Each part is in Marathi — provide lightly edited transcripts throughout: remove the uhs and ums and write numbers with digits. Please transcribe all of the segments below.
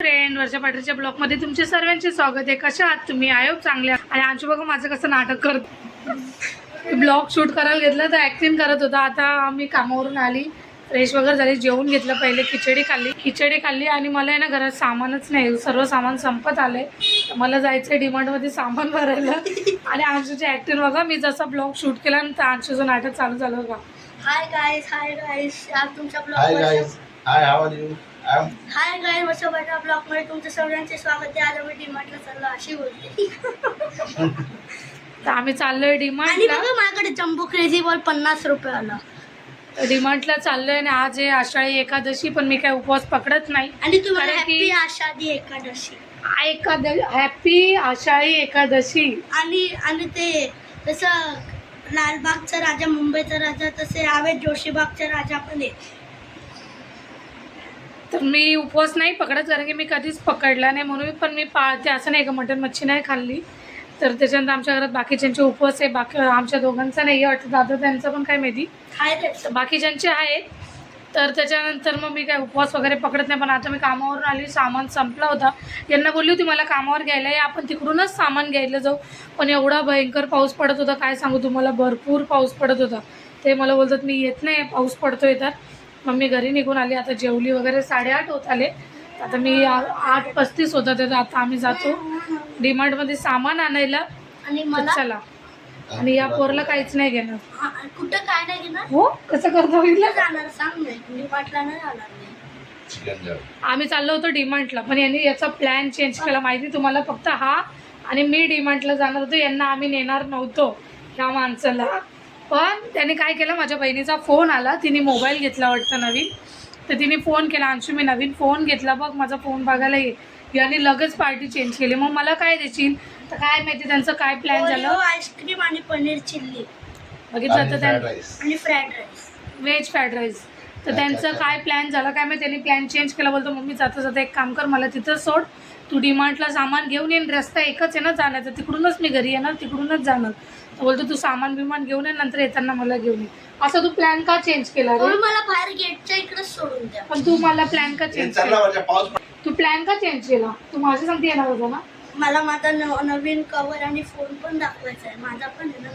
फ्रेंड वर्षा पाटीलच्या ब्लॉगमध्ये तुमचे सर्वांचे स्वागत आहे. कशा आहात तुम्ही? आयोग चांगले. आणि आमची बघा माझं कसं नाटक करत ब्लॉग शूट करायला घेतलं तर ॲक्टिंग करत होता. आता आम्ही कामावरून आली, फ्रेश वगैरे झाली, जेवून घेतलं, पहिले खिचडी खाल्ली आणि मला आहे ना घरात सामानच नाही, सर्व सामान संपत आलंय. मला जायचं आहे डीमार्टमध्ये सामान भरायला. आणि अंशूची ॲक्टिंग बघा, मी जसा ब्लॉग शूट केला ना तर अंशूचं नाटक चालू झालं बघा. हाय गाइस आज तुमच्या blog hi guys, high how are you? Hi guys Varsha Patil blog मध्ये तुमचं सगळ्यांचे स्वागत आहे. आज आम्ही डीमार्टला चाललो अशी बोलते. तर आम्ही चाललोय आणि डीमार्टला. बघा माझ्याकडे जम्बो क्रेझी बॉल 50 रुपये आला. डीमार्टला चाललोय आणि आज आहे आषाढी एकादशी, पण मी काय उपवास पकडत नाही. आणि तुम्हाला कारण की हॅपी आषाढी एकादशी. हॅपी आषाढी एकादशी. आणि ते जसं लालबागचा राजा मुंबईचा राजा तसे आवेश जोशीबागचा राजा पण आहे. तर मी उपवास नाही पकडत, कारण की मी कधीच पकडला नाही म्हणून. पण मी पाळते, असं नाही का मटण मच्छी नाही खाल्ली. तर त्याच्यानंतर आमच्या घरात बाकीच्यांचे उपवास आहे, बाकी आमच्या दोघांचा नाही वाटतं, दादा त्यांचं पण काय माहिती, बाकीच्यांचे आहेत. तर त्याच्यानंतर मग मी काय उपवास वगैरे पकडत नाही. पण आता मी कामावरून आली, सामान संपला होता. यांना बोलली होती मला कामावर घ्यायला आहे, आपण तिकडूनच सामान घ्यायला जाऊ. पण एवढा भयंकर पाऊस पडत होता, काय सांगू तुम्हाला, भरपूर पाऊस पडत होता. ते मला बोलतात मी येत नाही, पाऊस पडतोय. तर मग मी घरी निघून आली. आता जेवली वगैरे 8:30 होत आले. आता मी 8:35 होता, तर आता आम्ही जातो डीमार्टमध्ये सामान आणायला. आणि मला चला. आणि या पोरला काहीच नाही घेणार. कुठं काय नाही घेणार. हो कसं करतो कुठं जाणार सांग नाही, डीमार्टला नाही जाणार नाही. आम्ही चाललो होतो डीमार्टला, पण यांनी याचा प्लॅन चेंज केला माहिती तुम्हाला. फक्त हा आणि मी डीमार्टला जाणार होतो, यांना आम्ही नेणार नव्हतो ह्या माणसाला. पण त्याने काय केलं, माझ्या बहिणीचा फोन आला, तिने मोबाईल घेतला वाटतं नवीन. तर तिने फोन केला, अंशू मी नवीन फोन घेतला बघ, माझा फोन बघायला ये. याने लगेच पार्टी चेंज केली. मग मला काय देशील, तर काय माहिती त्यांचं काय प्लॅन झालं. आईस्क्रीम आणि पनीर चिल्ली बघितलं तर आणि fried rice, veg fried rice. तर त्यांचं काय प्लॅन झालं काय माहिती, त्यांनी प्लॅन चेंज केला. बोलतो मम्मी जाता जाता एक काम कर, मला तिथं सोड, तू डीमार्टला सामान घेऊन येईन, रस्ता एकच आहे ना जाण्याचा, तिकडूनच मी घरी येणार, तिकडूनच जाणार. तर बोलतो तू सामान बिमान घेऊन ये, नंतर येताना मला घेऊन ये. असं तू प्लॅन का चेंज केला रे? मला बाहेर गेटच्या इकडे सोडून द्या. पण तू मला प्लॅन का चेंज केला? तू प्लॅन का चेंज केला? तू माझ्या सांगते येणार होता ना. मला माझा नवीन कवर आणि फोन पण दाखवायचा आहे. माझा पण आहे ना.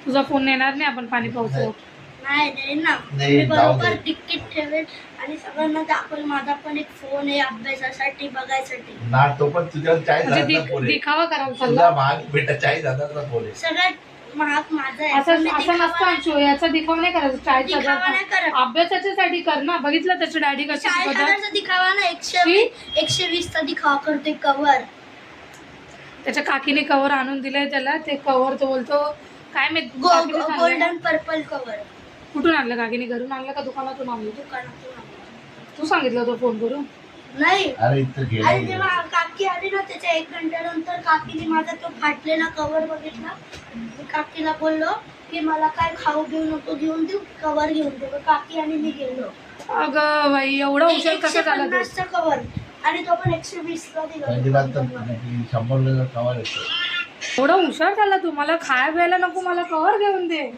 तुझा फोन येणार नाही, आपण पाणी पावसाळ्यात. नाही देईन ना, नाही, मी जाऊ बरोबर दे. तिकीट ठेवेल आणि सगळ्यांना दाखवेल माझा पण एक फोन आहे अभ्यासासाठी बघायसाठी. ना तो पण तुझ्या 40,000 म्हणजे चा फोन आहे. दिखावा करायला तुझा चालला. भाग बेटा 40,000 चा फोन आहे. सगळ्यात महाग माझा आहे. असं पण मी असं दिखावा नसतं अंशू, याचा दिखावा नाही करायचा. 40,000 दिखावा नाही करत. अभ्यासाच्यासाठी कर ना. बघितलं त्याची डॅडी कशी 40,000 शिकवतात. चा दिखावा ना, 120 चा दिखावा करते कवर. त्याच्या काकीने कवर आणून दिलंय त्याला. ते कवर तो बोलतो काय माहित काकीनेच आणलंय. गोल्डन पर्पल कवर कुठून आणलं काकीने? घरून आणलं का दुकानातून आणलं? दुकानातून आणलं. तू सांगितलं होतं फोन करून? नाही, अरे इथं आणि गेला जेव्हा काकी आली ना त्याच्या 1 घंट्यानंतर काकीने माझा तो फाटलेला कवर बघितला. मी काकीला बोललो की मला काय खाऊ घेऊ नको, घेऊन देऊ कवर घेऊन दे. मग काकी आणि मी गेलो. अगं बाई, एवढा हुशार कसा झाला तू? 150 चा कवर आणि तो पण 120 ला दिला. 100 कवर येतो. एवढा हुशार झाला तू. मला खाया प्यायला नको, मला कवर घेऊन दे.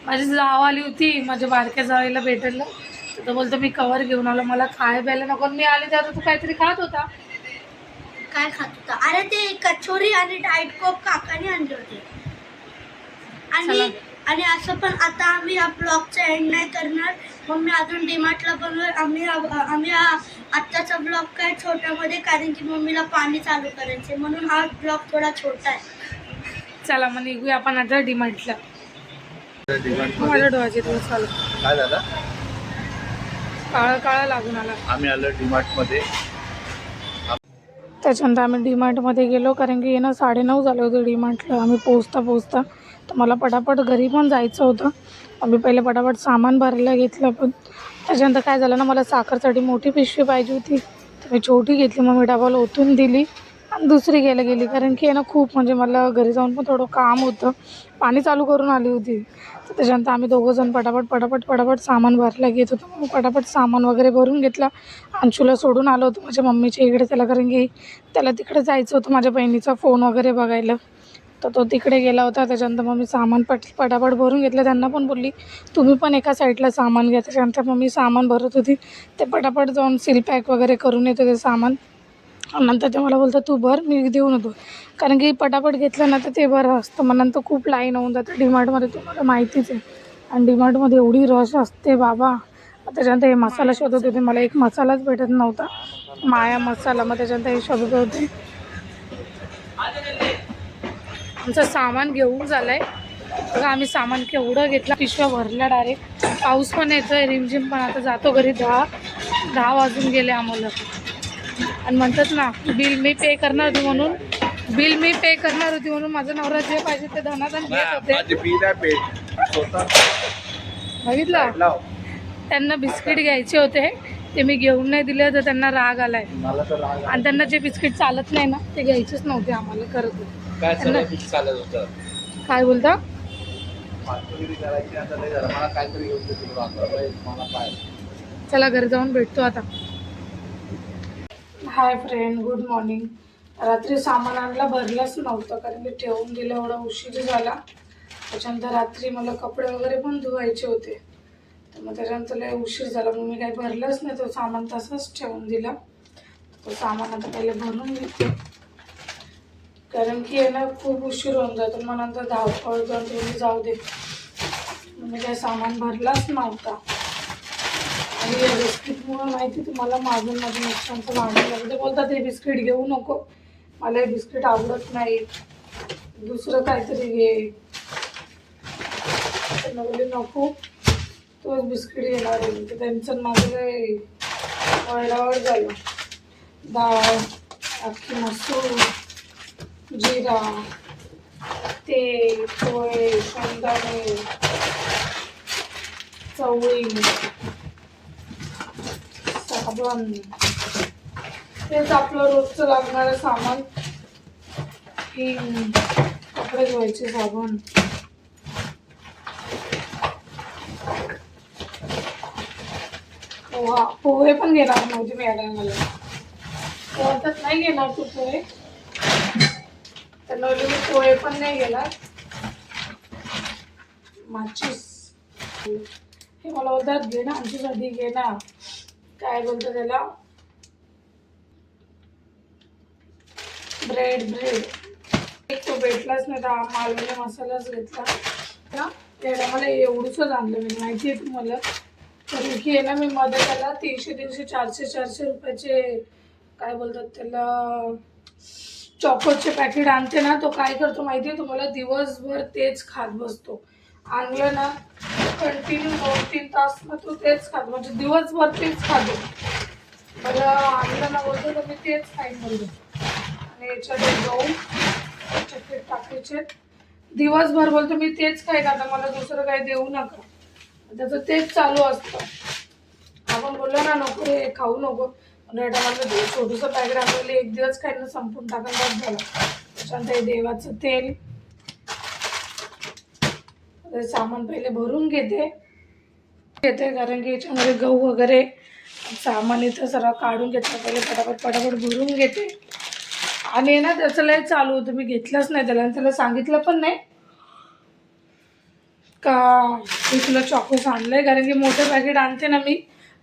माझी जाव आली होती माझ्या बारक्या जावेला भेटायला, तर बोलतो मी कवर घेऊन आलो, मला खाया प्यायला नको. मी आले तेव्हा तू काहीतरी खात होता. काय खात होता? अरे ते कचोरी आणि डाएट कोक काकाने आणले होते. आणि आणि असं पण आता आम्ही या ब्लॉगचा एंड नाही करणार. मग मी अजून डीमार्टला बनवणार. आम्ही आत्ताचा ब्लॉग काय छोट्यामध्ये, कारण की मम्मीला पाणी चालू करायचे म्हणून हा ब्लॉग थोडा छोटा आहे. चला मग निघूया आपण आता डीमार्टला. माझ्या डोळ्याचे दिवस चालू काय झालं? काळा काळा लागून आला. आम्ही आलो डीमार्ट मध्ये. त्याच्यानंतर आम्ही डीमार्टमध्ये गेलो, कारण की ना 9:30 झाले होते डीमार्टला आम्ही पोचता. तर मला पटापट घरी पण जायचं होतं. आम्ही पहिले पटापट सामान भरायला घेतलं. पण त्याच्यानंतर काय झालं ना, मला साखरसाठी मोठी पिशवी पाहिजे होती, तर मी छोटी घेतली. मग मी डबाला ओतून दिली आणि दुसरी घ्यायला गेली, कारण की ना खूप म्हणजे मला घरी जाऊन पण थोडं काम होतं. पाणी चालू करून आली होती. तर त्याच्यानंतर आम्ही दोघंजण पटापट सामान भरायला घेत होतो. मग पटापट सामान वगैरे भरून घेतलं. अंशूला सोडून आलो होतो माझ्या मम्मीच्या इकडे त्याला, कारण की त्याला तिकडे जायचं होतं माझ्या बहिणीचा फोन वगैरे बघायला. तर तो तिकडे गेला होता. त्याच्यानंतर मग मी सामान पटापट भरून घेतलं. त्यांना पण बोलली तुम्ही पण एका साईडला सामान घ्या. त्याच्यानंतर मग मी सामान भरत होती. ते पटापट जाऊन सील पॅक वगैरे करून येतो ते सामान. नंतर ते मला बोलतात तू भर, मी देऊन होतो. कारण की पटापट घेतलं ना तर ते बरं असतं. मग नंतर खूप लाईन होऊन जातं डीमार्टमध्ये, तुम्हाला माहितीच आहे. आणि डीमार्टमध्ये एवढी रश असते बाबा. त्याच्यानंतर हे मसाला शोधत होते. मला एक मसालाच भेटत नव्हता, माया मसाला. मग त्याच्यानंतर हे शोधत होते. आमचं सामान घेऊन झालं आहे बघा. आम्ही सामान केवढं घेतलं, पिशव्या भरल्या डायरेक्ट. पाऊस पण येतो आहे रिमझिम. पण आता जातो घरी. 10 वाजून गेले आम्हाला. आणि म्हणतात ना बिल मी पे करणार होती म्हणून, माझा नवरा जे पाहिजे ते धनाधन घेत होते. बघितलं, त्यांना बिस्किट घ्यायचे होते ते मी घेऊन नाही दिले तर त्यांना राग आलाय. आणि त्यांना जे बिस्किट चालत नाही ना ते घ्यायचेच नव्हते आम्हाला. करत काय बोलता. चला घरी जाऊन भेटतो आता. Hi friend, good morning. रात्री सामान आणला, भरलाच नव्हतं कारण की ठेवून दिलं, एवढा उशीर झाला. त्याच्यानंतर रात्री मला कपडे वगैरे पण धुवायचे होते. तर मग त्याच्यानंतर लय उशीर झाला. मग मी काही भरलंच नाही. तो सामान तसंच ठेवून दिला. तो सामान आता पहिले भरून घेते कारण की आहे ना खूप उशीर होऊन जातो. मग नंतर धावपळ जाऊ दे. मी काही सामान भरलाच नव्हता. आणि या बिस्किटमुळं माहिती तुम्हाला माझं नुकसानचं भांडण लागलं. ते बोलतात हे बिस्किट घेऊ नको, मला हे बिस्किट आवडत नाही, दुसरं काहीतरी घे. त्यांना बोलले नको, तोच बिस्किट घेणार आहे. तर त्यांचं माझं काही वळडावळ झालं. डाळ, अख्खी मसूर, जिरा, तेल, पोहे, शेंगदाणे, चवळी, साबण, तेच आपलं रोजचं लागणारं सामान. हिंग, कपडे धुवायचे साबण, पोहे पण घेणार नव्हते मी या टायमाला. वाटत नाही घेणार तू पोहे, त्यांना बोलले मी पोहे पण नाही घेणार. माचीस हे मला बोलतात घे ना आमच्यासाठी, घे ना. काय बोलतो त्याला, ब्रेड. एक तो भेटलाच नाही तर मालवणी मसालाच घेतला ना. त्याला मला एवढंच आणलं मी, माहिती आहे तुम्हाला. कारण की आहे ना मी मध्ये त्याला 300, 400 रुपयाचे काय बोलतात त्याला चॉकोचे पॅकेट आणते ना. तो काय करतो माहिती आहे तुम्हाला, दिवसभर तेच खात बसतो. आणलं ना कंटिन्यू 2-3 तास ना तो तेच खातो, म्हणजे दिवसभर तेच खातो. मला आणलं ना बोलतो तर मी तेच खाईन बोलतो. आणि याच्यात गहू चटणी टाकायचे. दिवसभर बोलतो मी तेच खाईन, आता मला दुसरं काही देऊ नका. त्याचं तेच चालू असतं. आपण बोललो ना नको हे खाऊ नको, मला छोटंसं पॅकेट आणलं, एक दिवस खायला संपून टाकायला झालं. त्याच्यानंतर हे देवाचं तेल, सामान पहिले भरून घेते कारण की याच्यामध्ये गहू वगैरे सामान इथं सर्व काढून घेतलं. पहिले पटापट भरून घेते. आणि ना त्याचं लय चालू होतं, मी घेतलंच नाही त्याला. आणि त्याला सांगितलं पण नाही का मी तुला चॉकोस आणलं आहे. कारण की मोठं पॅकेट आणते ना मी,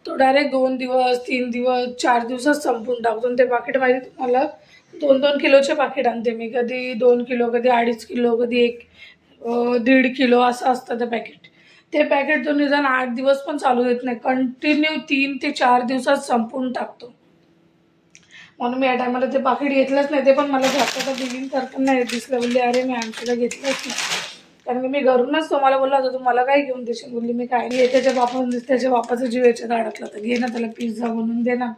तो डायरेक्ट 2 दिवस 3 दिवस 4 दिवसात संपून टाकतो. ते पाकिट माहिती तुम्हाला 2-2 किलोचे पाकिट आणते मी. कधी 2 किलो, कधी 2.5 किलो, कधी 1.5 किलो असं असतं ते पॅकेट. ते पॅकेट तो निदान 8 दिवस पण चालू देत नाही, कंटिन्यू 3 ते 4 दिवसात संपून टाकतो. म्हणून मी या टायमाला ते पाकिट घेतलंच नाही. ते पण मला जास्त बिलिंग करताना दिसलं, बोलले अरे मी आमच्याला घेतलंच नाही. कारण की मी घरूनच तुम्हाला बोलला होता तुम्हाला काय घेऊन देशील, बोलली मी काय नाही. त्याच्या बापाचा जीव याच्या दाडातला, तर घे ना त्याला पिझ्झा बनवून दे ना,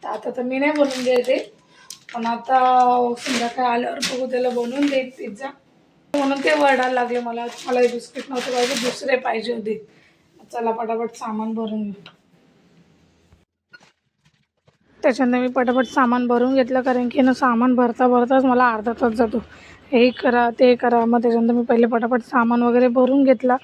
तर आता तर मी नाही बनवून द्यायचे. पण आता संध्याकाळी आल्यावर बघू, त्याला बनवून देईल पिझ्झा. म्हणून ते वरडायला लागले मला हे बिस्किट नव्हते पाहिजे, दुसरे पाहिजे होते. चला पटापट सामान भरून घेऊ. त्याच्यानंतर मी पटापट सामान भरून घेतलं कारण की ना सामान भरताच मला अर्धा तास जातो. हे करा ते करा. मग त्याच्यानंतर मी पहिले पटापट सामान वगैरे भरून घेतला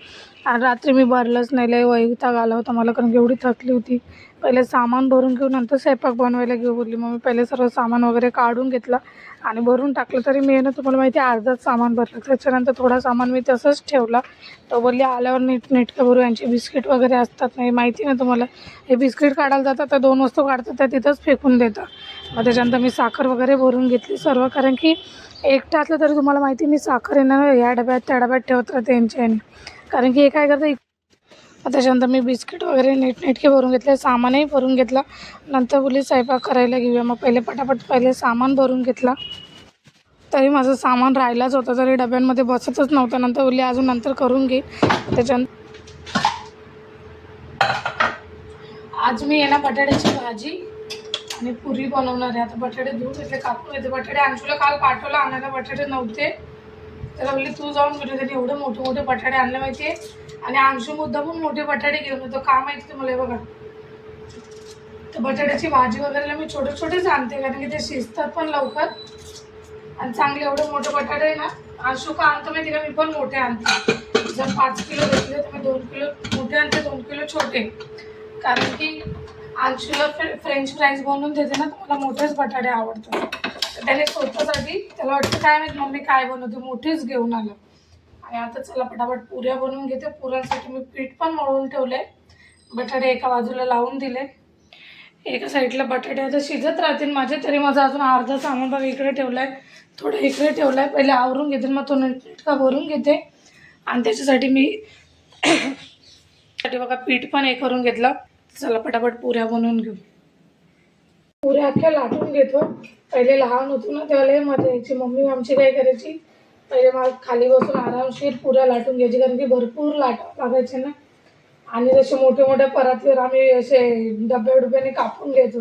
आणि रात्री मी भरलंच नाही, लय वैताग आला होता मला कारण की एवढी थकली होती. पहिले सामान भरून घेऊन नंतर स्वयंपाक बनवायला घेऊ बोलली. मग मी पहिले सर्व सामान वगैरे काढून घेतला आणि भरून टाकलं. तरी मी ना तुम्हाला माहिती आहे अर्धाच सामान भरलं. त्याच्यानंतर थोडा सामान मी तसंच ठेवला. तो बोलली आल्यावर नीटनेटकं भरू, यांची बिस्किट वगैरे असतात नाही माहिती ना तुम्हाला. हे बिस्किट काढायला जातात तर 2 वस्तू काढतात त्या तिथंच फेकून देतात. मग त्याच्यानंतर मी साखर वगैरे भरून घेतली सर्व, कारण की एकटं असलं तरी तुम्हाला माहिती मी साखर येणार या डब्यात त्या डब्यात ठेवत राहते यांच्या ह्याने, कारण की हे काय करतं. त्याच्यानंतर मी बिस्किट वगैरे नीटनेटके भरून घेतले, सामानही भरून घेतला. नंतर बोलली स्वयंपाक करायला घेऊया. मग पहिले सामान भरून घेतला. तरी माझं सामान राहिलाच होतं, तरी डब्यांमध्ये बसतच नव्हतं. नंतर बोलली अजून नंतर करून घे. त्याच्यानंतर आज मी ना बटाट्याची भाजी आणि पुरी बनवणार आहे. आता बटाटे धुवून घेतले, कापून घेतले. बटाटे अंशूला काल पाठवलं आणायला, बटाटे नव्हते. त्याला बोलली तू जाऊन भेटू. त्याने एवढे मोठे मोठे बटाटे आणले माहिती आहे. आणि अंशू मुद्दामून मोठे बटाटे घेऊन येतो, का माहिती तुम्हाला. हे बघा, तर बटाट्याची भाजी वगैरे मी छोटे छोटेच आणते कारण की ते शिजतात पण लवकर आणि चांगले. एवढे मोठे बटाटे आहे ना अंशू का आणतो माहिती का, मी पण मोठे आणते. जर 5 किलो घेतले तर मी 2 किलो मोठे आणते, 2 किलो छोटे. कारण की अंशूला फ्रेंच फ्राईज बनवून देते ना, तर मला मोठेच बटाटे आवडतात. तर त्याने स्वतःसाठी त्याला वाटतं काय माहिती मम्मी काय बनवते, मोठेच घेऊन आलं. आणि आता चला पटापट पुऱ्या बनवून घेते. पुऱ्यांसाठी मी पीठ पण मळून ठेवले. बटाटे एका बाजूला लावून दिले, एका साईडला बटाटे आता शिजत राहतील माझे. तरी माझं अजून अर्धा सामान बघा इकडे ठेवलं आहे, थोडं इकडे ठेवलं आहे. पहिले आवरून घेते, मग तो नीटका भरून घेते. आणि त्याच्यासाठी मी बघा पीठ पण हे करून घेतलं. चला पटापट पुऱ्या बनवून घेऊ. पुऱ्या अख्ख्या लाटून घेतो. पहिले लहान होतो ना तेव्हा लय मजा यायची. मम्मी आमची काय करायची, पहिले मला खाली बसून आरामशीर पुऱ्या लाटून घ्यायची, कारण की भरपूर लाटावं लागायचे ना. आणि जसे मोठे मोठे परातीवर आम्ही असे डब्याने कापून घ्यायचो,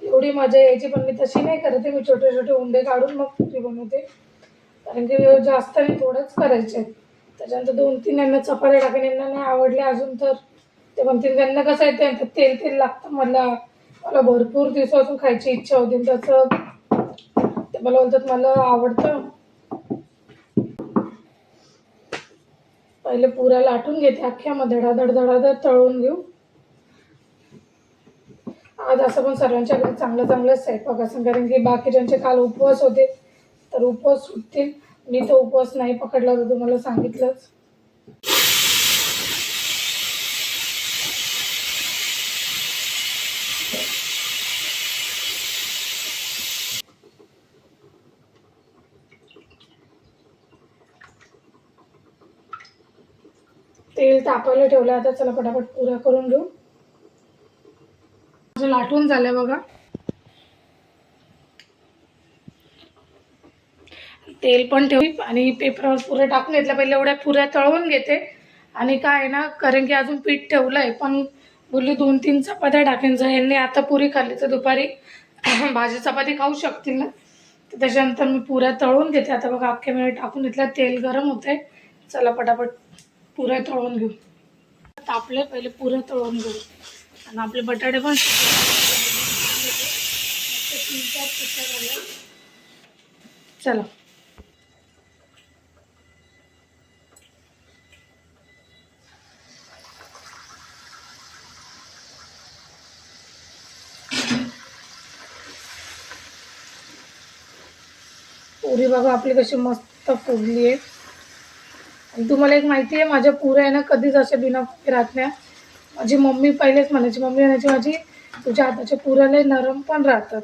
एवढी मजा यायची. पण मी तशी नाही करते, मी छोटे छोटे उंडे काढून मग पुरी बनवते, कारण की जास्त नाही थोडंच करायचे. त्याच्यानंतर 2-3 यांना चपात्या टाकून, यांना नाही आवडले अजून तर ते म्हणतील त्यांना कसं आहे ते तेल तेल लागतं. मला भरपूर दिवसापासून खायची इच्छा होती, त्याचं ते मला बोलतात मला आवडतं. पहिले पुऱ्या लाटून घेते अख्ख्या, मग धडाधड धडाधड तळून घेऊ. आज असं पण सर्वांच्या घरी चांगलं चांगलं स्वयंपाक असेल, कारण की बाकीच्यांचे काल उपवास होते तर उपवास सुटतील. मी तर उपवास नाही पकडला तर तुम्हाला सांगितलंच. तेल तापायला ठेवलं. आता चला पटापट पुऱ्या करून घेऊ. लाटून झालं बघा. तेल पण ठेवली आणि पेपरावर पुऱ्या टाकून घेतल्या. पहिले एवढ्या पुऱ्या तळून घेते. आणि काय आहे ना, कारण की अजून पीठ ठेवलं आहे, पण बोलली 2-3 चपात्या टाकेन. जर यांनी आता पुरी खाल्ली तर दुपारी भाजी चपाती खाऊ शकतील ना, तर त्याच्यानंतर मी पुऱ्या तळून घेते. आता बघा अख्खे मी टाकून घेतल्या, तेल गरम होते. चला पटापट पुऱ्या तळून घेऊ. तापले, पहिले पुऱ्या तळून घेऊ. आणि आपले बटाटे पण 3-4 शिट्ट्या झाल्या. चला पुरी बघा आपली कशी मस्त फुगली आहे. आणि तुम्हाला एक माहिती आहे, माझ्या पुऱ्या आहे ना कधीच अशा बिना फुगे राहत नाही. माझी मम्मी पहिलेच म्हणायची, मम्मी म्हणायची माझी तुझ्या हाताच्या पुऱ्या लय नरम पण राहतात.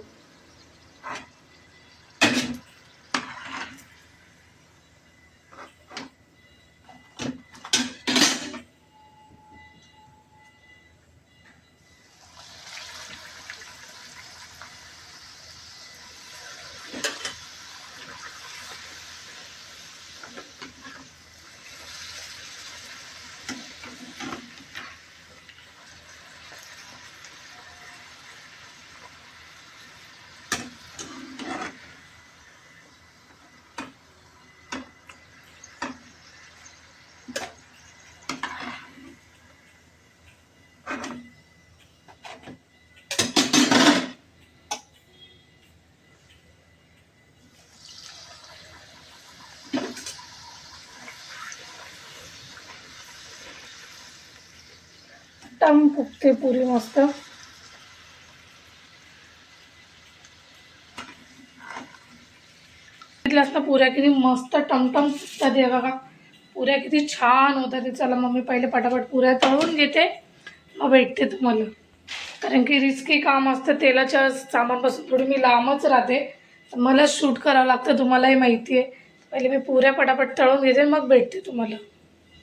टमटम फुगते पुरी मस्त. ना पुऱ्या किती मस्त टमटम फुगतात हे बघा. पुऱ्या किती छान होतात. चला मम्मी पहिले पटापट पुऱ्या तळून घेते मग भेटते तुम्हाला. कारण की रिस्की काम असतं. तेलाच्या सामानपासून थोडी मी लांबच राहते. मला शूट करावं लागतं, तुम्हालाही माहिती आहे. पहिले मी पुऱ्या पटापट तळून घेते मग भेटते तुम्हाला.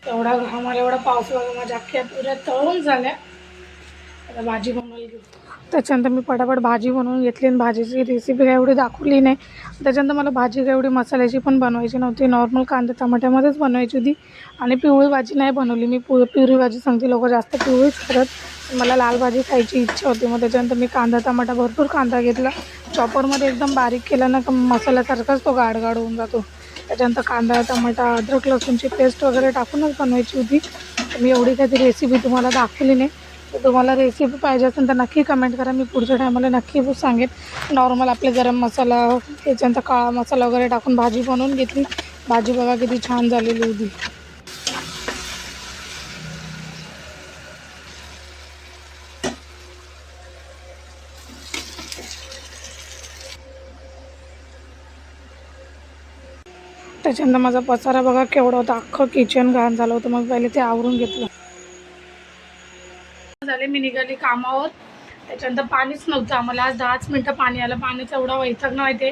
एवढा घामाला एवढा पाऊस बघा. माझ्या अख्ख्या पुऱ्या तळून झाल्या. आता भाजी बनवायला घेऊ. त्याच्यानंतर मी पटापट भाजी बनवून घेतली आणि भाजीची रेसिपी काय एवढी दाखवली नाही. त्याच्यानंतर मला भाजी काय एवढी मसाल्याची पण बनवायची नव्हती. नॉर्मल कांदा टमाट्यामध्येच बनवायची होती. आणि पिवळी भाजी नाही बनवली मी. पिवळी भाजी सांगते लोक जास्त पिवळीच करत. मला लाल भाजी खायची इच्छा होती. मग त्याच्यानंतर मी कांदा टमाटा भरपूर कांदा घेतला. चॉपरमध्ये एकदम बारीक केला ना का मसाल्यासारखाच तो गाढ होऊन जातो. त्याच्यानंतर कांदा टमाटा अद्रक लसूणची पेस्ट वगैरे टाकूनच बनवायची होती. तर मी एवढी काही रेसिपी तुम्हाला दाखवली नाही. तर तुम्हाला रेसिपी पाहिजे असेल तर नक्की कमेंट करा. मी पुढच्या टायमाला नक्की सांगेन. नॉर्मल आपले गरम मसाला त्याच्यानंतर काळा मसाला वगैरे टाकून भाजी बनवून घेतली. भाजी बघा किती छान झालेली होती. त्याच्यानंतर माझा पसारा बघा केवढा होता. अख्खं किचन घाण झालं होतं. मग पहिले ते आवरून घेतलं. झाले मी निघाली कामावर. त्याच्यानंतर पाणीच नव्हतं आम्हाला. आज 10च मिनटं पाणी आलं. पाण्याचा एवढा वैताग नव्हते.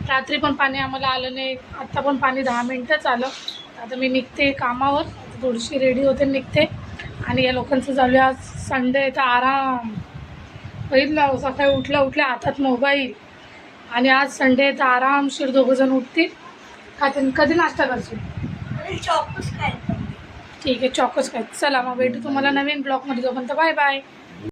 रात्री पण पाणी आम्हाला आलं नाही. आत्ता पण पाणी 10 मिनटंच आलं. आता मी निघते कामावर. आता थोडीशी रेडी होते निघते. आणि या लोकांचं चालू आहे आज संडे तर आराम. बघितलं सकाळी उठल्या हातात मोबाईल. आणि आज संडे तर आरामशीर दोघंजण उठतील. कधी नाश्ता करशील? चॉकच काय. ठीक आहे चॉकच काय. चला मग भेटू तुम्हाला नवीन ब्लॉगमध्ये. तोपर्यंत बाय बाय.